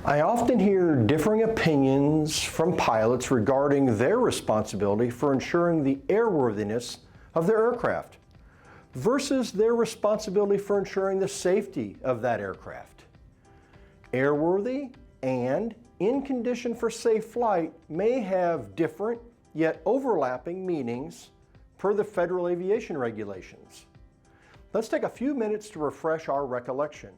I often hear differing opinions from pilots regarding their responsibility for ensuring the airworthiness of their aircraft versus their responsibility for ensuring the safety of that aircraft. Airworthy and in condition for safe flight may have different yet overlapping meanings per the federal aviation regulations. Let's take a few minutes to refresh our recollection.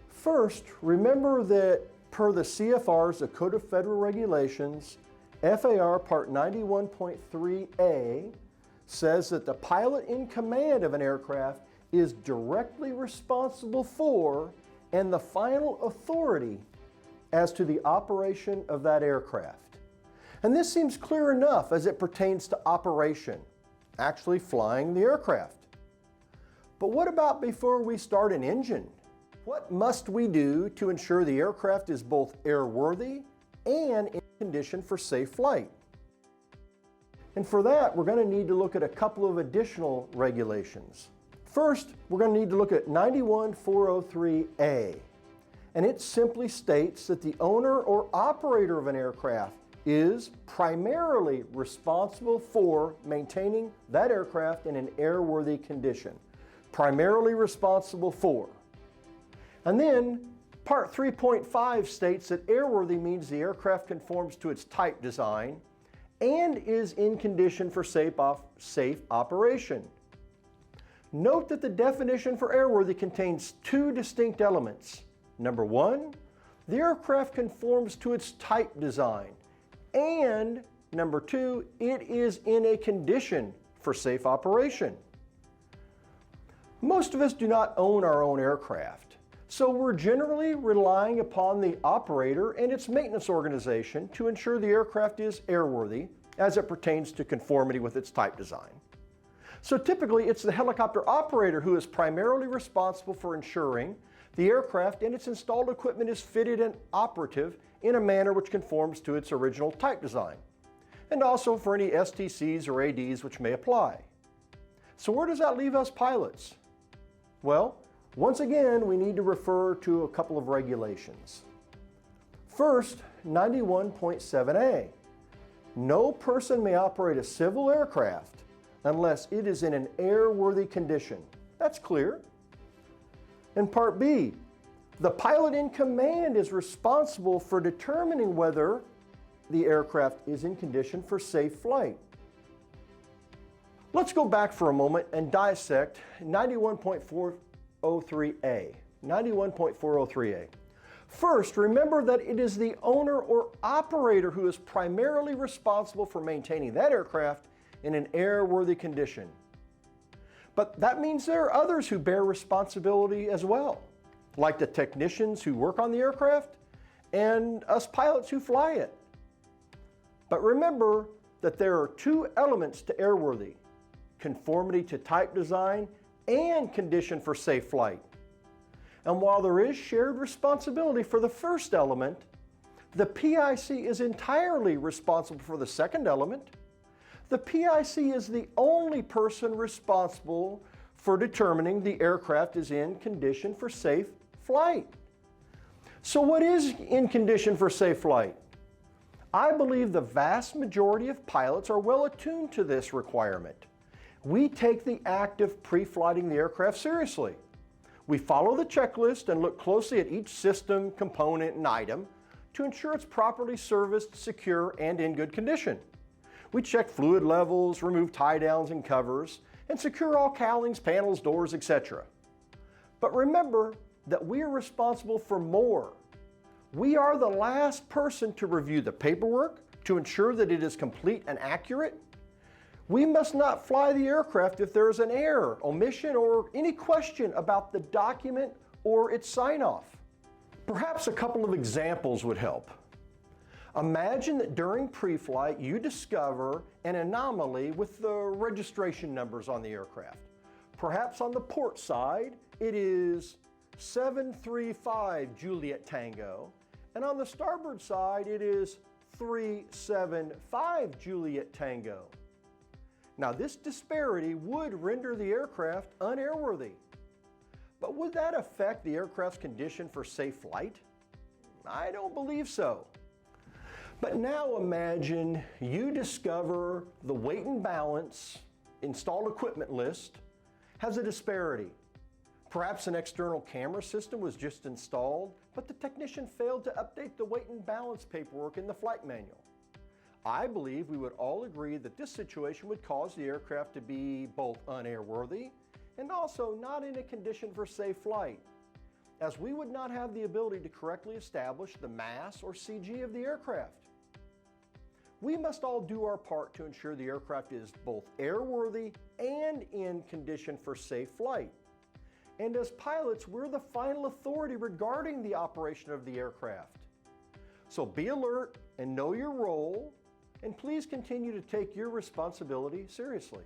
First, remember that per the CFR's, the Code of Federal Regulations, FAR Part 91.3A says that the pilot in command of an aircraft is directly responsible for and the final authority as to the operation of that aircraft. And this seems clear enough as it pertains to operation, actually flying the aircraft. But what about before we start an engine? What must we do to ensure the aircraft is both airworthy and in condition for safe flight? And for that, we're going to need to look at a couple of additional regulations. First, we're going to need to look at 91.403A. And it simply states that the owner or operator of an aircraft is primarily responsible for maintaining that aircraft in an airworthy condition. Primarily responsible for. And then Part 3.5 states that airworthy means the aircraft conforms to its type design and is in condition for safe operation. Note that the definition for airworthy contains two distinct elements. Number one, the aircraft conforms to its type design, and number two, it is in a condition for safe operation. Most of us do not own our own aircraft, so we're generally relying upon the operator and its maintenance organization to ensure the aircraft is airworthy as it pertains to conformity with its type design. So typically, it's the helicopter operator who is primarily responsible for ensuring the aircraft and its installed equipment is fitted and operative in a manner which conforms to its original type design, and also for any STCs or ADs which may apply. So where does that leave us pilots? Well, once again, we need to refer to a couple of regulations. First, 91.7A. No person may operate a civil aircraft unless it is in an airworthy condition. That's clear. And Part B, the pilot in command is responsible for determining whether the aircraft is in condition for safe flight. Let's go back for a moment and dissect 91.403A. 91.403A. First, remember that it is the owner or operator who is primarily responsible for maintaining that aircraft in an airworthy condition. But that means there are others who bear responsibility as well, like the technicians who work on the aircraft and us pilots who fly it. But remember that there are two elements to airworthy: conformity to type design and condition for safe flight. And while there is shared responsibility for the first element, the PIC is entirely responsible for the second element. The PIC is the only person responsible for determining the aircraft is in condition for safe flight. So what is in condition for safe flight? I believe the vast majority of pilots are well attuned to this requirement. We take the act of pre-flighting the aircraft seriously. We follow the checklist and look closely at each system, component, and item to ensure it's properly serviced, secure, and in good condition. We check fluid levels, remove tie downs and covers, and secure all cowlings, panels, doors, etc. But remember that we are responsible for more. We are the last person to review the paperwork to ensure that it is complete and accurate. We must not fly the aircraft if there is an error, omission, or any question about the document or its sign-off. Perhaps a couple of examples would help. Imagine that during pre-flight you discover an anomaly with the registration numbers on the aircraft. Perhaps on the port side it is 735 Juliet Tango, and on the starboard side it is 375 Juliet Tango. Now this disparity would render the aircraft unairworthy. But would that affect the aircraft's condition for safe flight? I don't believe so. But now imagine you discover the weight and balance installed equipment list has a disparity. Perhaps an external camera system was just installed, but the technician failed to update the weight and balance paperwork in the flight manual. I believe we would all agree that this situation would cause the aircraft to be both unairworthy and also not in a condition for safe flight, as we would not have the ability to correctly establish the mass or CG of the aircraft. We must all do our part to ensure the aircraft is both airworthy and in condition for safe flight. And as pilots, we're the final authority regarding the operation of the aircraft. So be alert and know your role, and please continue to take your responsibility seriously.